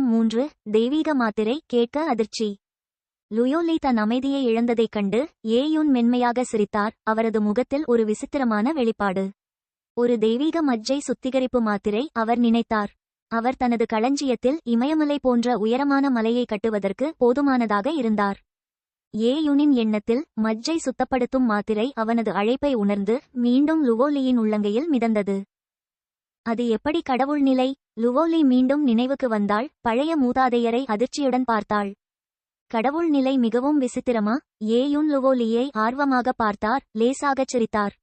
3 தெய்வீக மாத்திரை கேட்க அதிர்ச்சி. லுயோலி தன் அமைதியை இழந்ததைக் கண்டு ஏயுன் மென்மையாக சிரித்தார். அவரது முகத்தில் ஒரு விசித்திரமான வெளிப்பாடு. ஒரு தெய்வீக மஜ்ஜை சுத்திகரிப்பு மாத்திரை, அவர் நினைத்தார். அவர் தனது களஞ்சியத்தில் இமயமலை போன்ற உயரமான மலையை கட்டுவதற்கு போதுமானதாக இருந்தார். ஏயுனின் எண்ணத்தில் மஜ்ஜை சுத்தப்படுத்தும் மாத்திரை அவனது அழைப்பை உணர்ந்து மீண்டும் லுவோலியின் உள்ளங்கையில் மிதந்தது. அது எப்படி கடவுள் நிலை? லுவோலி மீண்டும் நினைவுக்கு வந்தாள். பழைய மூதாதையரை அதிர்ச்சியுடன் பார்த்தாள். கடவுள் நிலை மிகவும் விசித்திரமா? ஏயுன் லுவோலியை ஆர்வமாக பார்த்தார். லேசாகச் சிரித்தார்.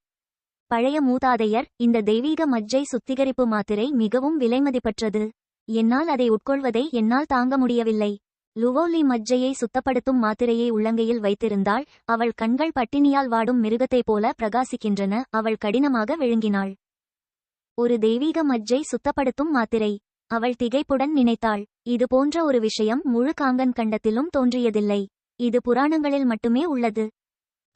பழைய மூதாதையர், இந்த தெய்வீக மஜ்ஜை சுத்திகரிப்பு மாத்திரை மிகவும் விலைமதிப்பற்றது. என்னால் அதை உட்கொள்வதை என்னால் தாங்க முடியவில்லை. லுவோலி மஜ்ஜையை சுத்தப்படுத்தும் மாத்திரையை உள்ளங்கையில் வைத்திருந்தாள். அவள் கண்கள் பட்டினியால் வாடும் மிருகத்தைப் போல பிரகாசிக்கின்றன. அவள் கடினமாக விழுங்கினாள். ஒரு தெய்வீக மஜ்ஜை சுத்தப்படுத்தும் மாத்திரை. அவள் திகைப்புடன் நினைத்தாள். இது போன்ற ஒரு விஷயம் முழு காங்கன் கண்டத்திலும் தோன்றியதில்லை. இது புராணங்களில் மட்டுமே உள்ளது.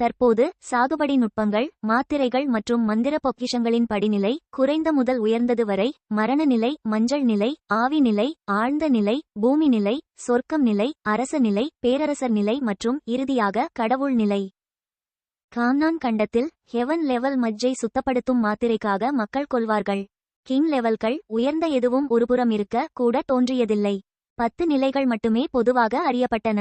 தற்போது சாகுபடி நுட்பங்கள், மாத்திரைகள் மற்றும் மந்திர பொக்கிஷங்களின் படிநிலை, குறைந்த முதல் உயர்ந்தது வரை, மரண நிலை, மஞ்சள் நிலை, ஆவி நிலை, ஆழ்ந்த நிலை, பூமி நிலை, சொர்க்கம் நிலை, அரச நிலை, பேரரசர் நிலை மற்றும் இறுதியாக கடவுள் நிலை. கானான் கண்டத்தில் ஹெவன் லெவல் மஜ்ஜை சுத்தப்படுத்தும் மாத்திரைக்காக மக்கள் கொள்வார்கள். கிங் லெவல்கள், உயர்ந்த எதுவும் ஒருபுறம் இருக்க கூட தோன்றியதில்லை. 10 நிலைகள் மட்டுமே பொதுவாக அறியப்பட்டன.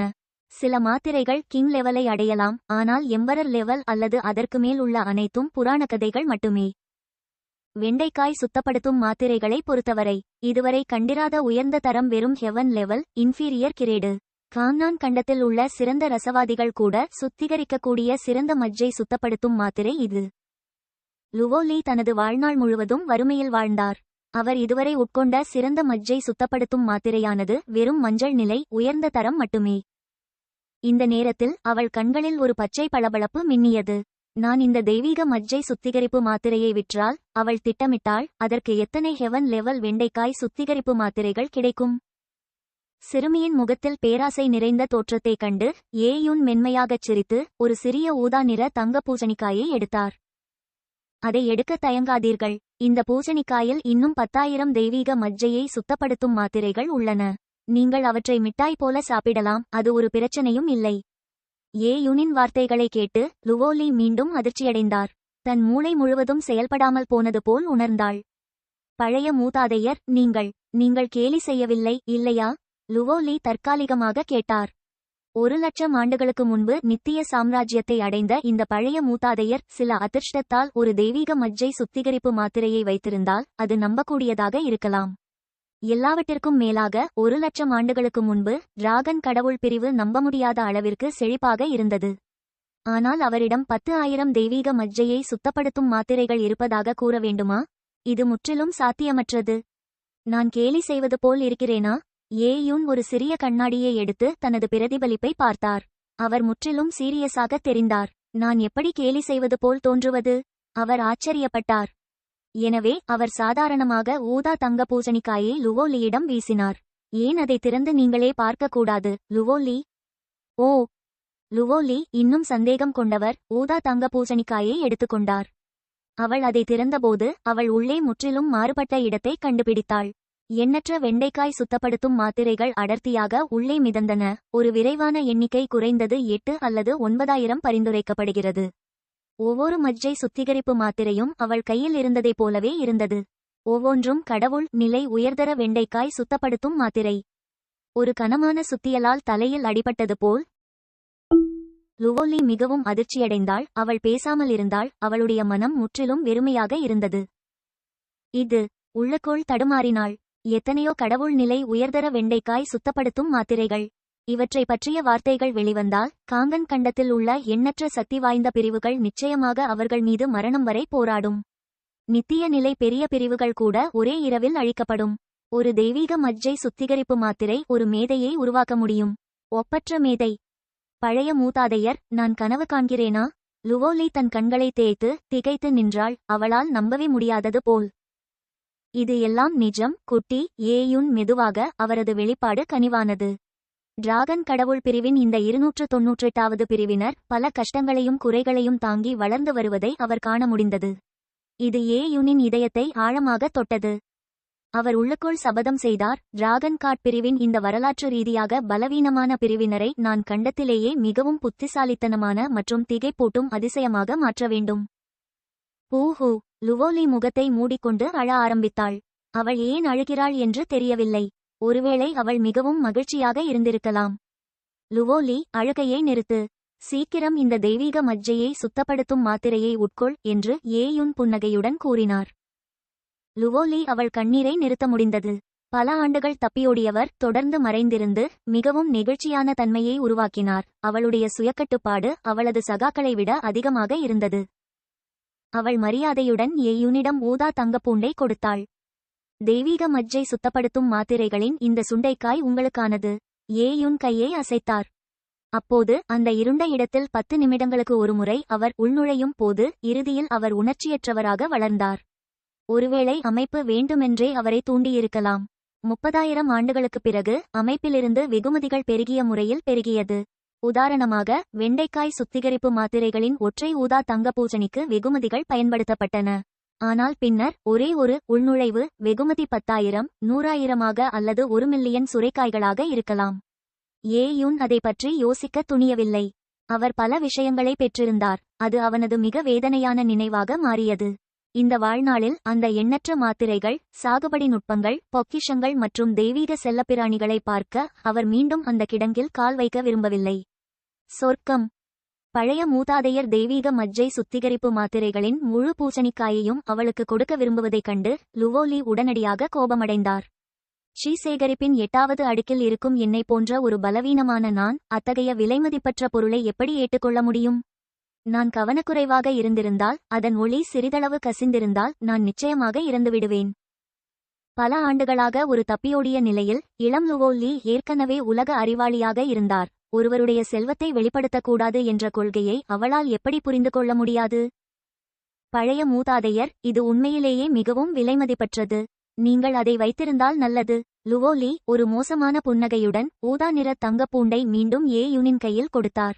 சில மாத்திரைகள் கிங் லெவலை அடையலாம், ஆனால் எம்பரர் லெவல் அல்லது அதற்கு மேல் உள்ள அனைத்தும் புராண கதைகள் மட்டுமே. வெண்டைக்காய் சுத்தப்படுத்தும் மாத்திரைகளை பொறுத்தவரை இதுவரை கண்டிராத உயர்ந்த தரம் வெறும் ஹெவன் லெவல், இன்ஃபீரியர் கிரேடு. கானான் கண்டத்தில் உள்ள சிறந்த ரசவாதிகள் கூட சுத்திகரிக்கக்கூடிய சிறந்த மஜ்ஜை சுத்தப்படுத்தும் மாத்திரை இது. லுவோலி தனது வாழ்நாள் முழுவதும் வறுமையில் வாழ்ந்தார். அவர் இதுவரை உட்கொண்ட சிறந்த மஜ்ஜை சுத்தப்படுத்தும் மாத்திரையானது வெறும் மஞ்சள் நிலை, உயர்ந்த தரம் மட்டுமே. இந்த நேரத்தில் அவள் கண்களில் ஒரு பச்சை பளபளப்பு மின்னியது. நான் இந்த தெய்வீக மஜ்ஜை சுத்திகரிப்பு மாத்திரையை விற்றால், அவள் திட்டமிட்டாள், அதற்கு எத்தனை ஹெவன் லெவல் வெண்டைக்காய் சுத்திகரிப்பு மாத்திரைகள் கிடைக்கும்? சிறுமியின் முகத்தில் பேராசை நிறைந்த தோற்றத்தைக் கண்டு ஏயுன் மென்மையாகச் சிரித்து ஒரு சிறிய ஊதா நிற தங்க பூசணிக்காயை எடுத்தார். அதை எடுக்க தயங்காதீர்கள். இந்த பூசணிக்காயில் இன்னும் 10,000 தெய்வீக மஜ்ஜையை சுத்தப்படுத்தும் மாத்திரைகள் உள்ளன. நீங்கள் அவற்றை மிட்டாய் போல சாப்பிடலாம், அது ஒரு பிரச்சனையும் இல்லை. ஏயுனின் வார்த்தைகளை கேட்டு லுவோலி மீண்டும் அதிர்ச்சியடைந்தார். தன் மூளை முழுவதும் செயல்படாமல் போனது போல் உணர்ந்தாள். பழைய மூதாதையர், நீங்கள் கேலி செய்யவில்லை, இல்லையா? லுவோலி தற்காலிகமாக கேட்டார். 1,00,000 ஆண்டுகளுக்கு முன்பு நித்திய சாம்ராஜ்யத்தை அடைந்த இந்த பழைய மூதாதையர் சில அதிர்ஷ்டத்தால் ஒரு தெய்வீக மஜ்ஜை சுத்திகரிப்பு மாத்திரையை வைத்திருந்தால் அது நம்பக்கூடியதாக இருக்கலாம். எல்லாவற்றிற்கும் மேலாக 1,00,000 ஆண்டுகளுக்கு முன்பு டிராகன் கடவுள் பிரிவு நம்ப முடியாத அளவிற்கு செழிப்பாக இருந்தது. ஆனால் அவரிடம் 10,000 தெய்வீக மஜ்ஜையை சுத்தப்படுத்தும் மாத்திரைகள் இருப்பதாக கூற வேண்டுமா? இது முற்றிலும் சாத்தியமற்றது. நான் கேலி செய்வது போல் இருக்கிறேனா? ஏயுன் ஒரு சிறிய கண்ணாடியை எடுத்து தனது பிரதிபலிப்பை பார்த்தார். அவர் முற்றிலும் சீரியஸாக தெரிந்தார். நான் எப்படி கேலி செய்வது போல் தோன்றுவது? அவர் ஆச்சரியப்பட்டார். எனவே அவர் சாதாரணமாக ஊதா தங்க பூசணிக்காயை லுவோலியிடம் வீசினார். ஏன் அதை திறந்து நீங்களே பார்க்கக்கூடாது, லுவோலி? ஓ! லுவோலி, இன்னும் சந்தேகம் கொண்டவர், ஊதா தங்க பூசணிக்காயை எடுத்துக்கொண்டார். அவள் அதை திறந்தபோது அவள் உள்ளே முற்றிலும் மாறுபட்ட இடத்தை கண்டுபிடித்தாள். எண்ணற்ற வெண்டைக்காய் சுத்தப்படுத்தும் மாத்திரைகள் அடர்த்தியாக உள்ளே மிதந்தன. ஒரு விரைவான எண்ணிக்கை குறைந்தது 8 அல்லது 9,000 பரிந்துரைக்கப்படுகிறது. ஒவ்வொரு மஜ்ஜை சுத்திகரிப்பு மாத்திரையும் அவள் கையில் இருந்ததைப் போலவே இருந்தது. ஒவ்வொன்றும் கடவுள் நிலை உயர்தர வெண்டைக்காய் சுத்தப்படுத்தும் மாத்திரை. ஒரு கனமான சுத்தியலால் தலையில் அடிபட்டது போல் லுவோலி மிகவும் அதிர்ச்சியடைந்தாள். அவள் பேசாமல் இருந்தாள். அவளுடைய மனம் முற்றிலும் வெறுமையாக இருந்தது. இது உள்ளுக்குள் தடுமாறினாள். எத்தனையோ கடவுள் நிலை உயர்தர வெண்டைக்காய் சுத்தப்படுத்தும் மாத்திரைகள். இவற்றை பற்றிய வார்த்தைகள் வெளிவந்தால் காங்கன் கண்டத்தில் உள்ள எண்ணற்ற சக்தி வாய்ந்த பிரிவுகள் நிச்சயமாக அவர்கள் மீது மரணம் வரை போராடும். நித்திய நிலை பெரிய பிரிவுகள் கூட ஒரே இரவில் அழிக்கப்படும். ஒரு தெய்வீக மஜ்ஜை சுத்திகரிப்பு மாத்திரை ஒரு மேதையை உருவாக்க முடியும். ஒப்பற்ற மேதை. பழைய மூதாதையர், நான் கனவு காண்கிறேனா? லுவோலி தன் கண்களை தேய்த்து திகைத்து நின்றாள். அவளால் நம்பவே முடியாதது போல். இது எல்லாம் நிஜம், குட்டி. ஏயுன் மெதுவாக, அவரது வெளிப்பாடு கனிவானது. டிராகன் கடவுள் பிரிவின் இந்த 298வது பிரிவினர் பல கஷ்டங்களையும் குறைகளையும் தாங்கி வளர்ந்து வருவதை அவர் காண முடிந்தது. இது ஏயுனின் இதயத்தை ஆழமாக தொட்டது. அவர் உள்ளுக்குள் சபதம் செய்தார், டிராகன் கார்ட் பிரிவின் இந்த வரலாற்று ரீதியாக பலவீனமான பிரிவினரை நான் கண்டத்திலேயே மிகவும் புத்திசாலித்தனமான மற்றும் திகைப்பூட்டும் அதிசயமாக மாற்ற வேண்டும். பூஹூ! லுவோலி முகத்தை மூடிக்கொண்டு அழ ஆரம்பித்தாள். அவள் ஏன் அழுகிறாள் என்று தெரியவில்லை. ஒருவேளை அவள் மிகவும் மகிழ்ச்சியாக இருந்திருக்கலாம். லுவோலி, அழுகையை நிறுத்து. சீக்கிரம் இந்த தெய்வீக மஜ்ஜையை சுத்தப்படுத்தும் மாத்திரையை உட்கொள் என்று ஏயுன் புன்னகையுடன் கூறினார். லுவோலி அவள் கண்ணீரை நிறுத்த முடிந்தது. பல ஆண்டுகள் தப்பியோடியவர் தொடர்ந்து மறைந்திருந்து மிகவும் நெகிழ்ச்சியான தன்மையை உருவாக்கினார். அவளுடைய சுயக்கட்டுப்பாடு அவளது சகாக்களை விட அதிகமாக இருந்தது. அவள் மரியாதையுடன் ஏயுனிடம் ஊதா தங்கப்பூண்டை கொடுத்தாள். தெய்வீக மஜ்ஜை சுத்தப்படுத்தும் மாத்திரைகளின் இந்த சுண்டைக்காய் உங்களுக்கானது. ஏயுன் கையை அசைத்தார். அப்போது அந்த இருண்ட இடத்தில் 10 நிமிடங்களுக்கு ஒருமுறை அவர் உள்நுழையும் போது இறுதியில் அவர் உணர்ச்சியற்றவராக வளர்ந்தார். ஒருவேளை அமைப்பு வேண்டுமென்றே அவரை தூண்டியிருக்கலாம். 30,000 ஆண்டுகளுக்குப் பிறகு அமைப்பிலிருந்து வெகுமதிகள் பெருகிய முறையில் பெருகியது. உதாரணமாக, வெண்டைக்காய் சுத்திகரிப்பு மாத்திரைகளின் ஒற்றை ஊதா தங்க பூசணிக்கு வெகுமதிகள் பயன்படுத்தப்பட்டன. ஆனால் பின்னர் ஒரே ஒரு உள்நுழைவு வெகுமதி 10,000, 100,000 அல்லது 1 மில்லியன் சுரைக்காய்களாக இருக்கலாம். ஏயுன் அதை பற்றி யோசிக்க துணியவில்லை. அவர் பல விஷயங்களை பெற்றிருந்தார். அது அவனது மிக வேதனையான நினைவாக மாறியது. இந்த வாழ்நாளில் அந்த எண்ணற்ற மாத்திரைகள், சாகுபடி நுட்பங்கள், பொக்கிஷங்கள் மற்றும் தெய்வீக செல்லப்பிராணிகளை பார்க்க அவர் மீண்டும் அந்த கிடங்கில் கால் வைக்க விரும்பவில்லை. சொர்க்கம்! பழைய மூதாதையர் தெய்வீக மஜ்ஜை சுத்திகரிப்பு மாத்திரைகளின் முழு பூசணிக்காயையும் அவளுக்கு கொடுக்க விரும்புவதைக் கண்டு லுவோலி உடனடியாக கோபமடைந்தார். ஷீ சேகரிப்பின் 8வது அடுக்கில் இருக்கும் என்னை போன்ற ஒரு பலவீனமான நான் அத்தகைய விலைமதிப்பற்ற பொருளை எப்படி ஏற்றுக்கொள்ள முடியும்? நான் கவனக்குறைவாக இருந்திருந்தால், அதன் ஒளி சிறிதளவு கசிந்திருந்தால் நான் நிச்சயமாக இறந்துவிடுவேன். பல ஆண்டுகளாக ஒரு தப்பியோடிய நிலையில் இளம் லுவோலி ஏற்கனவே உலக அறிவாளியாக இருந்தார். ஒருவருடைய செல்வத்தை வெளிப்படுத்தக்கூடாது என்ற கொள்கையை அவளால் எப்படி புரிந்து கொள்ள முடியாது? பழைய மூதாதையர், இது உண்மையிலேயே மிகவும் விலைமதிப்பற்றது. நீங்கள் அதை வைத்திருந்தால் நல்லது. லுவோலி ஒரு மோசமான புன்னகையுடன் ஊதா நிற தங்கப்பூண்டை மீண்டும் ஏயுனின் கையில் கொடுத்தார்.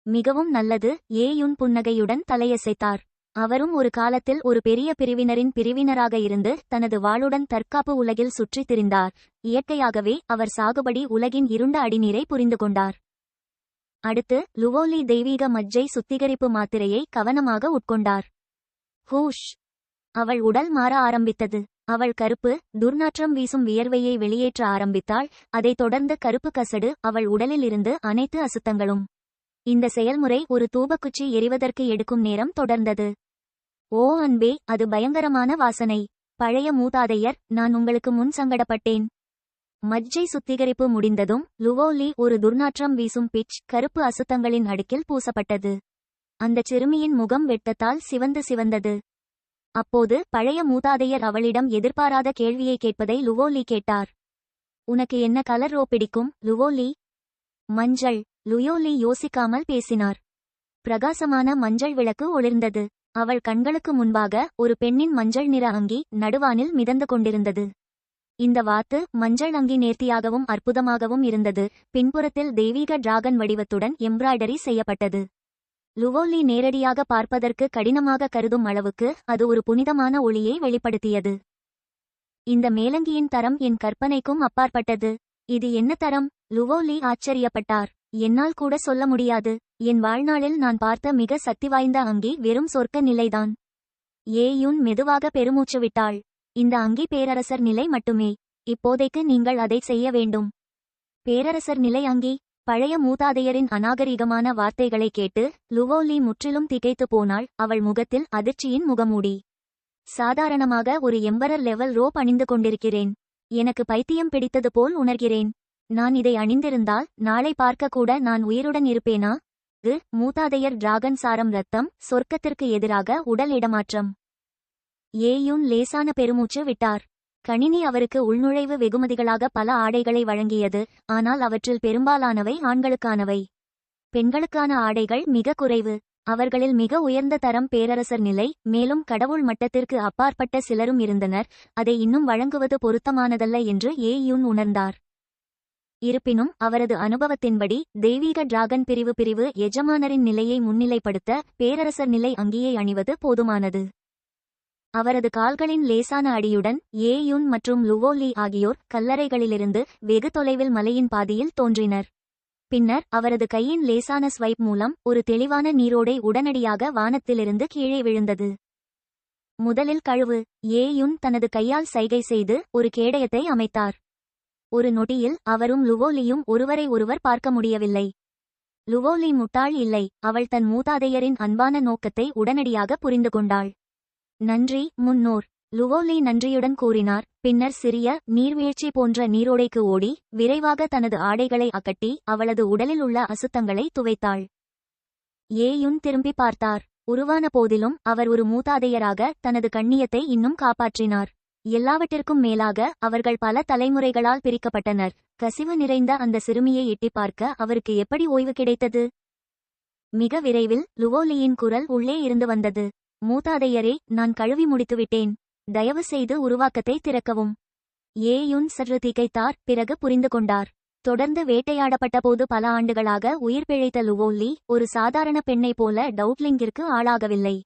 மிகவும் நல்லது. ஏயுன் புன்னகையுடன் தலையசைத்தார். அவரும் ஒரு காலத்தில் ஒரு பெரிய பிரிவினரின் பிரிவினராக இருந்து தனது வாளுடன் தற்காப்பு உலகில் சுற்றித் திரிந்தார். இயற்கையாகவே அவர் சாகுபடி உலகின் இருண்ட அடிநீரை புரிந்து கொண்டார். அடுத்து லுவோலி தெய்வீக மஜ்ஜை சுத்திகரிப்பு மாத்திரையை கவனமாக உட்கொண்டார். ஹூஷ்! அவள் உடல் மாற ஆரம்பித்தது. அவள் கருப்பு, துர்நாற்றம் வீசும் வியர்வையை வெளியேற்ற ஆரம்பித்தாள். அதைத் தொடர்ந்து கருப்பு கசடு அவள் உடலில் இருந்து அனைத்து அசுத்தங்களும். இந்த செயல்முறை ஒரு தூபக்குச்சி எரிவதற்கு எடுக்கும் நேரம் தொடர்ந்தது. ஓ அன்பே, அது பயங்கரமான வாசனை. பழைய மூதாதையர், நான் உங்களுக்கு முன் சங்கடப்பட்டேன். மஜ்ஜை சுத்திகரிப்பு முடிந்ததும் லுவோலி ஒரு துர்நாற்றம் வீசும் பிட்ச் கருப்பு அசுத்தங்களின் அடுக்கில் பூசப்பட்டது. அந்த சிறுமியின் முகம் வெட்டத்தால் சிவந்தது. அப்போது பழைய மூதாதையர் அவளிடம் எதிர்பாராத கேள்வியை கேட்பதை லுவோலி கேட்டார். உனக்கு என்ன கலர் ரோ பிடிக்கும், லுவோலி? மஞ்சள். லுயோலி யோசிக்காமல் பேசினார். பிரகாசமான மஞ்சள் விளக்கு ஒளிர்ந்தது. அவள் கண்களுக்கு முன்பாக ஒரு பெண்ணின் மஞ்சள் நிற அங்கி நடுவானில் மிதந்து கொண்டிருந்தது. இந்த வாத்து மஞ்சள் அங்கி நேர்த்தியாகவும் அற்புதமாகவும் இருந்தது. பின்புறத்தில் தெய்வீக டிராகன் வடிவத்துடன் எம்ப்ராய்டரி செய்யப்பட்டது. லுவோலி நேரடியாக பார்ப்பதற்கு கடினமாக கருதும் அளவுக்கு அது ஒரு புனிதமான ஒளியை வெளிப்படுத்தியது. இந்த மேலங்கியின் தரம் என் கற்பனைக்கும் அப்பாற்பட்டது. இது என்ன தரம்? லுவோலி ஆச்சரியப்பட்டார். என்னால் கூட சொல்ல முடியாது. என் வாழ்நாளில் நான் பார்த்த மிக சக்தி வாய்ந்த அங்கி வெறும் சொர்க்க நிலைதான். ஏயுன் மெதுவாக பெருமூச்சு விட்டாள். இந்த அங்கி பேரரசர் நிலை மட்டுமே. இப்போதைக்கு நீங்கள் அதை செய்ய வேண்டும். பேரரசர் நிலை அங்கி? பழைய மூதாதையரின் அநாகரிகமான வார்த்தைகளை கேட்டு லுவோலி முற்றிலும் திகைத்து போனாள். அவள் முகத்தில் அதிர்ச்சியின் முகமூடி. சாதாரணமாக ஒரு எம்பரர் லெவல் ரோப் அணிந்து கொண்டிருக்கிறேன். எனக்கு பைத்தியம் பிடித்தது போல் உணர்கிறேன். நான் இதை அணிந்திருந்தால் நாளை பார்க்க கூட நான் உயிருடன் இருப்பேனா? மூதாதையர் டிராகன் சாரம் ரத்தம், சொர்க்கத்திற்கு எதிராக உடல் இடமாற்றம். ஏயுன் லேசான பெருமூச்சு விட்டார். கணினி அவருக்கு உள்நுழைவு வெகுமதிகளாக பல ஆடைகளை வழங்கியது. ஆனால் அவற்றில் பெரும்பாலானவை ஆண்களுக்கானவை. பெண்களுக்கான ஆடைகள் மிக குறைவு. அவர்களில் மிக உயர்ந்த தரம் பேரரசர் நிலை. மேலும் கடவுள் மட்டத்திற்கு அப்பாற்பட்ட சிலரும் இருந்தனர். அதை இன்னும் வழங்குவது பொருத்தமானதல்ல என்று ஏயுன் உணர்ந்தார். இருப்பினும் அவரது அனுபவத்தின்படி தெய்வீக டிராகன் பிரிவு எஜமானரின் நிலையை முன்னிலைப்படுத்த பேரரசர் நிலை அங்கியை அணிவது போதுமானது. அவரது கால்களின் லேசான அடியுடன் ஏ யுன் மற்றும் லுவோலி ஆகியோர் கல்லறைகளிலிருந்து வெகு தொலைவில் மலையின் பாதியில் தோன்றினர். பின்னர் அவரது கையின் லேசான ஸ்வைப் மூலம் ஒரு தெளிவான நீரோடை உடனடியாக வானத்திலிருந்து கீழே விழுந்தது. முதலில் கழுவு. ஏ யுன் தனது கையால் சைகை செய்து ஒரு கேடயத்தை அமைத்தார். ஒரு நொடியில் அவரும் லுவோலியும் ஒருவரை ஒருவர் பார்க்க முடியவில்லை. லுவோலி முட்டாள் இல்லை, அவள் தன் மூதாதையரின் அன்பான நோக்கத்தை உடனடியாக புரிந்து கொண்டாள். நன்றி முன்னோர், லுவோலி நன்றியுடன் கூறினார். பின்னர் சிறிய நீர்வீழ்ச்சி போன்ற நீரோடைக்கு ஓடி விரைவாக தனது ஆடைகளை அகட்டி அவளது உடலில் உள்ள அசுத்தங்களை துவைத்தாள். ஏயுன் திரும்பி பார்த்தார். உருவான போதிலும் அவர் ஒரு மூதாதையராக தனது கண்ணியத்தை இன்னும் காப்பாற்றினார். எல்லாவற்றிற்கும் மேலாக அவர்கள் பல தலைமுறைகளால் பிரிக்கப்பட்டனர். கசிவு நிறைந்த அந்த சிறுமியை எட்டிப் பார்க்க அவருக்கு எப்படி ஓய்வு கிடைத்தது? மிக விரைவில் லுவோலியின் குரல் உள்ளே இருந்து வந்தது. மூதாதையரே, நான் கழுவி முடித்துவிட்டேன். தயவு செய்து உருவாக்கத்தை திறக்கவும். ஏயுன் சற்று திகைத்தார். பிறகு புரிந்து கொண்டார். தொடர்ந்து வேட்டையாடப்பட்ட போது பல ஆண்டுகளாக உயிர் பிழைத்த லுவோலி ஒரு சாதாரண பெண்ணை போல டவுட்லிங்கிற்கு ஆளாகவில்லை.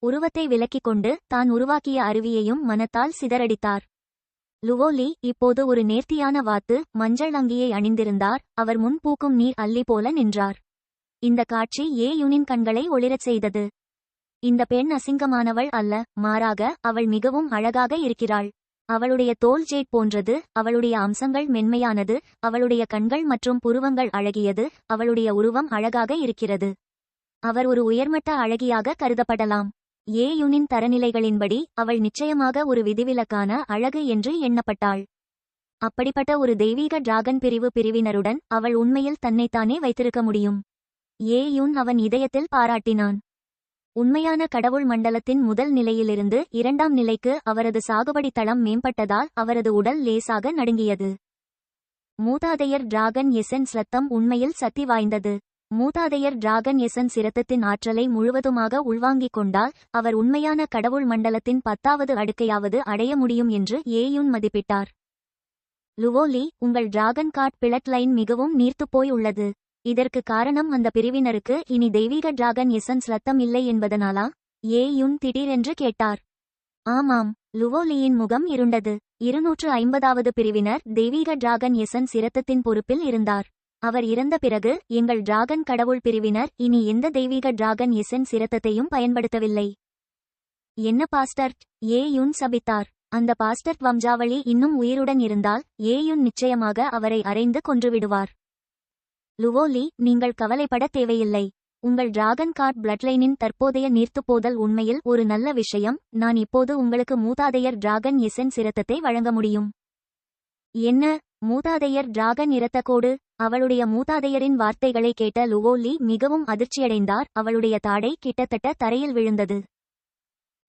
உருவத்தை விலக்கிக் கொண்டு தான் உருவாக்கிய அருவியையும் மனத்தால் சிதறடித்தார். லுவோலி இப்போது ஒரு நேர்த்தியான வாத்து மஞ்சள் அங்கியை அணிந்திருந்தார். அவர் முன் பூக்கும் நீர் அல்லி போல நின்றார். இந்த காட்சி ஏ யுனின் கண்களை ஒளிரச் செய்தது. இந்த பெண் அசிங்கமானவள் அல்ல, மாறாக அவள் மிகவும் அழகாக இருக்கிறாள். அவளுடைய தோல் ஜேட் போன்றது, அவளுடைய அம்சங்கள் மென்மையானது, அவளுடைய கண்கள் மற்றும் புருவங்கள் அழகியது, அவளுடைய உருவம் அழகாக இருக்கிறது. அவர் ஒரு உயர்மட்ட அழகியாக கருதப்படலாம். ஏ யுனின் தரநிலைகளின்படி அவள் நிச்சயமாக ஒரு விதிவிலக்கான அழகு என்று எண்ணப்பட்டாள். அப்படிப்பட்ட ஒரு தெய்வீக டிராகன் பிரிவினருடன் அவள் உண்மையில் தன்னைத்தானே வைத்திருக்க முடியும். ஏ யுன் அவன் இதயத்தில் பாராட்டினான். உண்மையான கடவுள் மண்டலத்தின் முதல் நிலையிலிருந்து இரண்டாம் நிலைக்கு அவரது சாகுபடி தளம் மேம்பட்டதால் அவரது உடல் லேசாக நடுங்கியது. மூதாதையர் டிராகன் எசன்ஸ் இரத்தம் உண்மையில் சக்தி வாய்ந்தது. மூதாதையர் டிராகன் எசன்ஸ் இரத்தத்தின் ஆற்றலை முழுவதுமாக உள்வாங்கிக் கொண்டால் அவர் உண்மையான கடவுள் மண்டலத்தின் 10வது அடுக்கையாவது அடைய முடியும் என்று ஏயுன் மதிப்பிட்டார். லுவோலி, உங்கள் டிராகன் கார்ட் பிளட் லைன் மிகவும் நீர்த்துப்போய் உள்ளது. இதற்கு காரணம் அந்த பிரிவினருக்கு இனி தெய்வீக டிராகன் எசன்ஸ் இரத்தம் இல்லை என்பதனாலா? ஏ யுன் திடீரென்று கேட்டார். ஆமாம். லுவோலியின் முகம் இருண்டது. 250வது பிரிவினர் தெய்வீக டிராகன் எசன்ஸ் இரத்தத்தின் பொறுப்பில் இருந்தார். அவர் இறந்த பிறகு எங்கள் டிராகன் கடவுள் பிரிவினர் இனி எந்த தெய்வீக டிராகன் எசன்ஸ் இரத்தத்தையும் பயன்படுத்தவில்லை. என்ன பாஸ்டர்ட்? ஏ யுன் சபித்தார். அந்த பாஸ்டர்ட் வம்சாவளி இன்னும் உயிருடன் இருந்தால் ஏ யுன் நிச்சயமாக அவரை அறைந்து கொன்றுவிடுவார். லுவோலி, நீங்கள் கவலைப்பட தேவையில்லை. உங்கள் டிராகன் கார்ட் பிளட்லைனின் தற்போதைய நீர்த்துப்போதல் உண்மையில் ஒரு நல்ல விஷயம். நான் இப்போது உங்களுக்கு மூதாதையர் டிராகன் எசன்ஸ் இரத்தத்தை வழங்க முடியும். என்ன? மூதாதையர் டிராகன் இரத்தக்கோடு? அவளுடைய மூதாதையரின் வார்த்தைகளை கேட்ட லுவோலி மிகவும் அதிர்ச்சியடைந்தார். அவளுடைய தாடை கிட்டத்தட்ட தரையில் விழுந்தது.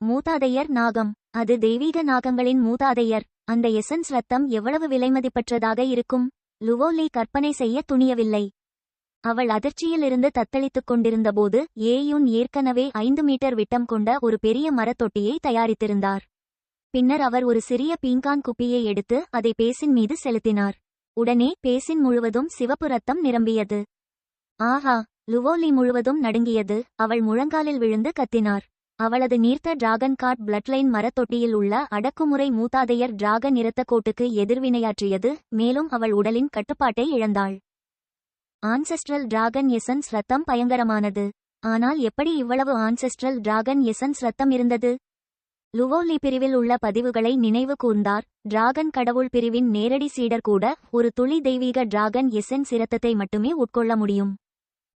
மூதாதையர் நாகம். அது தெய்வீக நாகங்களின் மூதாதையர். அந்த எசன்ஸ் இரத்தம் எவ்வளவு விலைமதிப்பற்றதாக இருக்கும்? லுவோலி கற்பனை செய்ய துணியவில்லை. அவள் அதிர்ச்சியில் இருந்து தத்தளித்துக் கொண்டிருந்தபோது ஏயுன் ஏற்கனவே 5 மீட்டர் விட்டம் கொண்ட ஒரு பெரிய மரத்தொட்டியை தயாரித்திருந்தார். பின்னர் அவர் ஒரு சிறிய பீங்கான் குப்பியை எடுத்து அதை பேசின் மீது செலுத்தினார். உடனே பேசின் முழுவதும் சிவப்பு ரத்தம் நிரம்பியது. ஆஹா! லுவோலி முழுவதும் நடுங்கியது. அவள் முழங்காலில் விழுந்து கத்தினார். அவளது நீர்த்த டிராகன் கார்ட் பிளட்லைன் மரத்தொட்டியில் உள்ள அடக்குமுறை மூதாதையர் டிராகன் இரத்தக்கோட்டுக்கு எதிர்வினையாற்றியது. மேலும் அவள் உடலின் கட்டுப்பாட்டை இழந்தாள். ஆன்செஸ்ட்ரல் டிராகன் எசன்ஸ் ரத்தம் பயங்கரமானது. ஆனால் எப்படி இவ்வளவு ஆன்செஸ்ட்ரல் டிராகன் எசன்ஸ் ரத்தம் இருந்தது? லுவோலி பிரிவில் உள்ள பதிவுகளை நினைவு கூர்ந்தார். டிராகன் கடவுள் பிரிவின் நேரடி சீடர் கூட ஒரு துளி தெய்வீக டிராகன் எசன்ஸ் இரத்தத்தை மட்டுமே உட்கொள்ள முடியும்.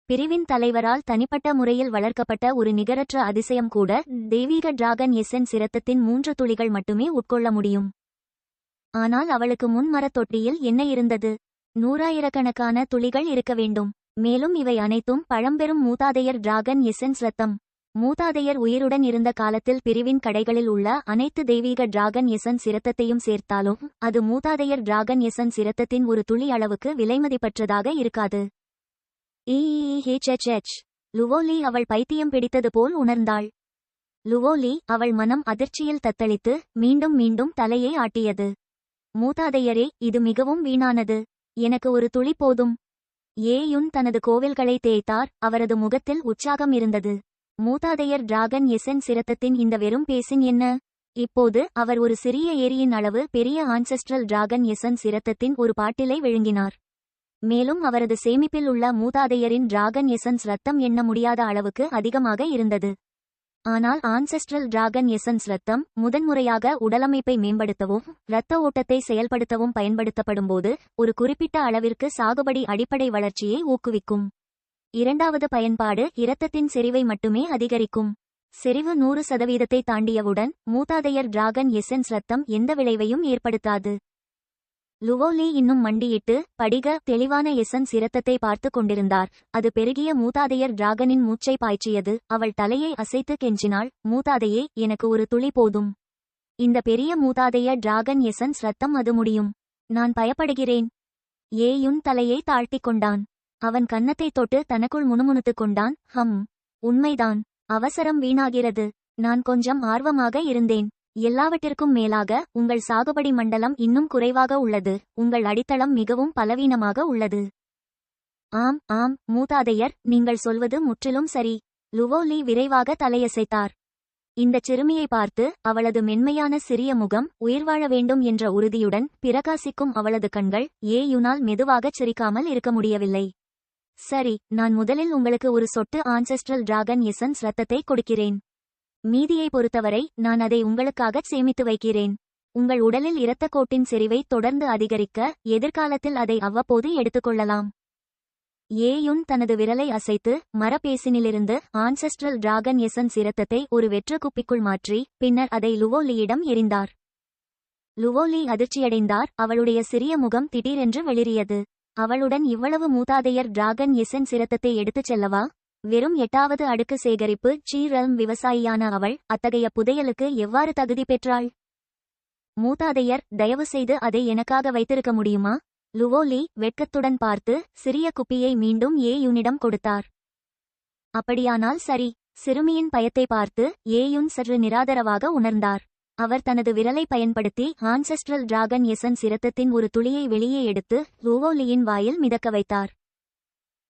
பிரிவின் தலைவரால் தனிப்பட்ட முறையில் வளர்க்கப்பட்ட ஒரு நிகரற்ற அதிசயம் கூட தெய்வீக டிராகன் எசன்ஸ் இரத்தத்தின் 3 துளிகள் மட்டுமே உட்கொள்ள முடியும். ஆனால் அவளுக்கு முன் மரத்தொட்டியில் என்ன இருந்தது? 100,000கணக்கான துளிகள் இருக்க வேண்டும். மேலும் இவை அனைத்தும் பழம்பெரும் மூதாதையர் டிராகன் எசன்ஸ் இரத்தம். மூதாதையர் உயிருடன் இருந்த காலத்தில் பிரிவின் கடைகளில் உள்ள அனைத்து தெய்வீக டிராகன் எசன்ஸ் இரத்தத்தையும் சேர்த்தாலும் அது மூதாதையர் டிராகன் எசன்ஸ் இரத்தத்தின் ஒரு துளி அளவுக்கு விலைமதிப்பற்றதாக இருக்காது. லுவோலி அவள் பைத்தியம் பிடித்தது போல் உணர்ந்தாள். லுவோலி அவள் மனம் அதிர்ச்சியில் தத்தளித்து மீண்டும் மீண்டும் தலையை ஆட்டியது. மூதாதையரே, இது மிகவும் வீணானது. எனக்கு ஒரு துளி போதும். ஏயுன் தனது கோவில்களை தேய்த்தார். அவரது முகத்தில் உற்சாகம் இருந்தது. மூதாதையர் டிராகன் எசன்ஸ் இரத்தத்தின் இந்த வெறும் பேசின் என்ன? இப்போது அவர் ஒரு சிறிய ஏரியின் அளவு பெரிய ஆன்செஸ்ட்ரல் டிராகன் எசன்ஸ் இரத்தத்தின் ஒரு பாட்டிலை விழுங்கினார். மேலும் அவரது சேமிப்பில் உள்ள மூதாதையரின் டிராகன் எசன்ஸ் ரத்தம் எண்ண முடியாத அளவுக்கு அதிகமாக இருந்தது. ஆனால் ஆன்செஸ்ட்ரல் டிராகன் எசன்ஸ் ரத்தம் முதன்முறையாக உடலமைப்பை மேம்படுத்தவும் இரத்த ஓட்டத்தை செயல்படுத்தவும் பயன்படுத்தப்படும்போது ஒரு குறிப்பிட்ட அளவிற்கு சாகுபடி அடிப்படை வளர்ச்சியை ஊக்குவிக்கும். இரண்டாவது பயன்பாடு இரத்தத்தின் செறிவை மட்டுமே அதிகரிக்கும். செறிவு 100% தாண்டியவுடன் மூதாதையர் டிராகன் எசன்ஸ் ரத்தம் எந்த விளைவையும் ஏற்படுத்தாது. லுவோலி இன்னும் மண்டியிட்டு படிக தெளிவான எசன்ஸ் இரத்தத்தை பார்த்து கொண்டிருந்தார். அது பெருகிய மூதாதையர் டிராகனின் மூச்சை பாய்ச்சியது. அவள் தலையை அசைத்து கெஞ்சினாள், மூதாதையே, எனக்கு ஒரு துளி போதும். இந்த பெரிய மூதாதையர் டிராகன் எசன்ஸ் ரத்தம் அது முடியும். நான் பயப்படுகிறேன். ஏயுன் தலையை தாழ்த்திக் கொண்டான். அவன் கன்னத்தை தொட்டு தனக்குள் முணுமுணுத்துக் கொண்டான். உண்மைதான். அவசரம் வீணாகிறது. நான் கொஞ்சம் ஆர்வமாக இருந்தேன். எல்லாவற்றிற்கும் மேலாக உங்கள் சாகுபடி மண்டலம் இன்னும் குறைவாக உள்ளது. உங்கள் அடித்தளம் மிகவும் பலவீனமாக உள்ளது. ஆம் ஆம் மூதாதையர், நீங்கள் சொல்வது முற்றிலும் சரி. லுவோலி விரைவாக தலையசைத்தார். இந்தச் சிறுமியை பார்த்து அவளது மென்மையான சிறிய முகம், உயிர்வாழ வேண்டும் என்ற உறுதியுடன் பிரகாசிக்கும் அவளது கண்கள் ஏயுனால் மெதுவாகச் சிரிக்காமல் இருக்க முடியவில்லை. சரி, நான் முதலில் உங்களுக்கு ஒரு சொட்டு ஆன்செஸ்ட்ரல் டிராகன் எசன்ஸ் ரத்தத்தை கொடுக்கிறேன். மீதியை பொறுத்தவரை நான் அதை உங்களுக்காகச் சேமித்து வைக்கிறேன். உங்கள் உடலில் இரத்தக்கோட்டின் செறிவை தொடர்ந்து அதிகரிக்க எதிர்காலத்தில் அதை அவ்வப்போது எடுத்துக்கொள்ளலாம். ஏயுன் தனது விரலை அசைத்து மரப்பேசினிலிருந்து ஆன்செஸ்ட்ரல் டிராகன் எசன்ஸ் இரத்தத்தை ஒரு வெற்று குப்பிக்குள் மாற்றி பின்னர் அதை லுவோலியிடம் எறிந்தார். லுவோலி அதிர்ச்சியடைந்தார். அவளுடைய சிறிய முகம் திடீரென்று வெளிரியது. அவளுடன் இவ்வளவு மூதாதையர் டிராகன் எசன்ஸ் இரத்தத்தை எடுத்துச் செல்லவா? வெறும் 8வது அடுக்கு சேகரிப்பு சீரல்ம் விவசாயியான அவள் அத்தகைய புதையலுக்கு எவ்வாறு தகுதி பெற்றாள்? மூதாதையர், தயவுசெய்து அதை எனக்காக வைத்திருக்க முடியுமா? லுவோலி வெட்கத்துடன் பார்த்து சிறிய குப்பியை மீண்டும் ஏயுனிடம் கொடுத்தார். அப்படியானால் சரி. சிறுமியின் பயத்தை பார்த்து ஏயுன் சற்று நிராதரவாக உணர்ந்தார். அவர் தனது விரலை பயன்படுத்தி ஆன்செஸ்ட்ரல் டிராகன் எசன்ஸ் இரத்தத்தின் ஒரு துளியை வெளியே எடுத்து லுவோலியின் வாயில் மிதக்க வைத்தார்.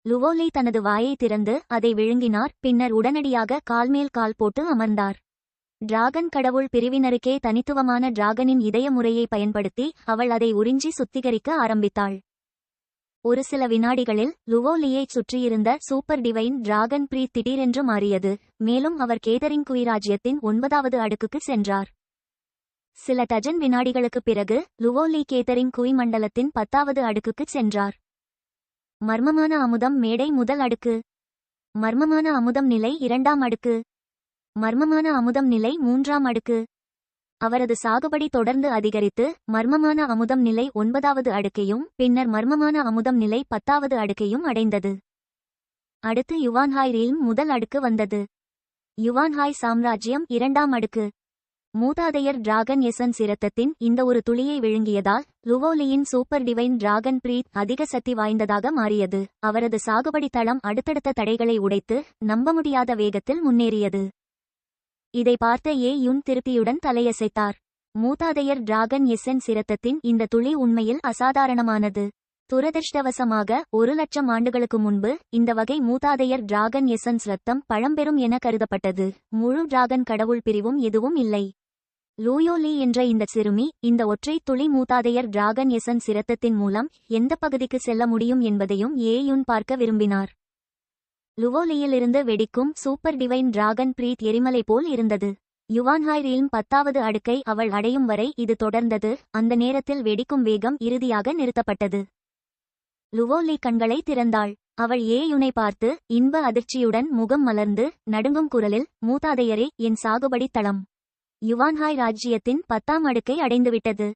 லுவோலி தனது வாயை திறந்து அதை விழுங்கினார். பின்னர் உடனடியாக கால்மேல் கால் போட்டு அமர்ந்தார். டிராகன் கடவுள் பிரிவினருக்கே தனித்துவமான டிராகனின் இதய முறையை பயன்படுத்தி அவள் அதை உறிஞ்சி சுத்திகரிக்க ஆரம்பித்தாள். ஒரு சில வினாடிகளில் லுவோலியைச் சுற்றியிருந்த சூப்பர் டிவைன் டிராகன் பிரீத் திடீரென்று மாறியது. மேலும் அவர் கேதரிங் குயிராஜ்யத்தின் 9வது அடுக்குக்கு சென்றார். சில டஜன் வினாடிகளுக்குப் பிறகு லுவோலி கேதரிங் குய் மண்டலத்தின் 10வது அடுக்குக்குச் சென்றார். மர்மமான அமுதம் மேடை முதல் அடுக்கு. மர்மமான அமுதம் நிலை 2ஆம் அடுக்கு. மர்மமான அமுதம் நிலை 3ஆம் அடுக்கு. அவரது சாகுபடி தொடர்ந்து அதிகரித்து மர்மமான அமுதம் நிலை 9வது அடுக்கையும் பின்னர் மர்மமான அமுதம் நிலை 10வது அடுக்கையும் அடைந்தது. அடுத்து யுவான்ஹாய் ரீல்ம் முதல் அடுக்கு வந்தது. யுவான்ஹாய் சாம்ராஜ்யம் 2ஆம் அடுக்கு. மூதாதையர் டிராகன் எசன்ஸ் இரத்தத்தின் இந்த ஒரு துளியை விழுங்கியதால் லுவோலியின் சூப்பர் டிவைன் டிராகன் பிரீத் அதிக சக்தி வாய்ந்ததாக மாறியது. அவரது சாகுபடி தளம் அடுத்தடுத்த தடைகளை உடைத்து நம்ப முடியாத வேகத்தில் முன்னேறியது. இதை பார்த்த ஏயுன் திருப்தியுடன் தலையசைத்தார். மூதாதையர் டிராகன் எசன்ஸ் இரத்தத்தின் இந்த துளி உண்மையில் அசாதாரணமானது. துரதிர்ஷ்டவசமாக 1,00,000 ஆண்டுகளுக்கு முன்பு இந்த வகை மூதாதையர் டிராகன் எசன்ஸ் ரத்தம் பழம்பெரும் என கருதப்பட்டது. முழு டிராகன் கடவுள் பிரிவும் எதுவும் இல்லை. லூயோலி என்ற இந்த சிறுமி இந்த ஒற்றை துளி மூதாதையர் டிராகன் எசன்ஸ் இரத்தத்தின் மூலம் எந்த பகுதிக்கு செல்ல முடியும் என்பதையும் ஏயுன் பார்க்க விரும்பினார். லுவோலியிலிருந்து வெடிக்கும் சூப்பர் டிவைன் டிராகன் பிரீத் எரிமலை போல் இருந்தது. யுவான்ஹாய் ரீல்ம் 10வது அடுக்கை அவள் அடையும் வரை இது தொடர்ந்தது. அந்த நேரத்தில் வெடிக்கும் வேகம் இறுதியாக நிறுத்தப்பட்டது. லுவோலி கண்களை திறந்தாள். அவள் ஏயுனை பார்த்து இன்ப அதிர்ச்சியுடன் முகம் மலர்ந்து நடுங்கும் குரலில், மூதாதையரே, என் சாகுபடி தளம் யுவான்ஹாய் ராஜ்ஜியத்தின் 10ஆம் அடுக்கை அடைந்துவிட்டது.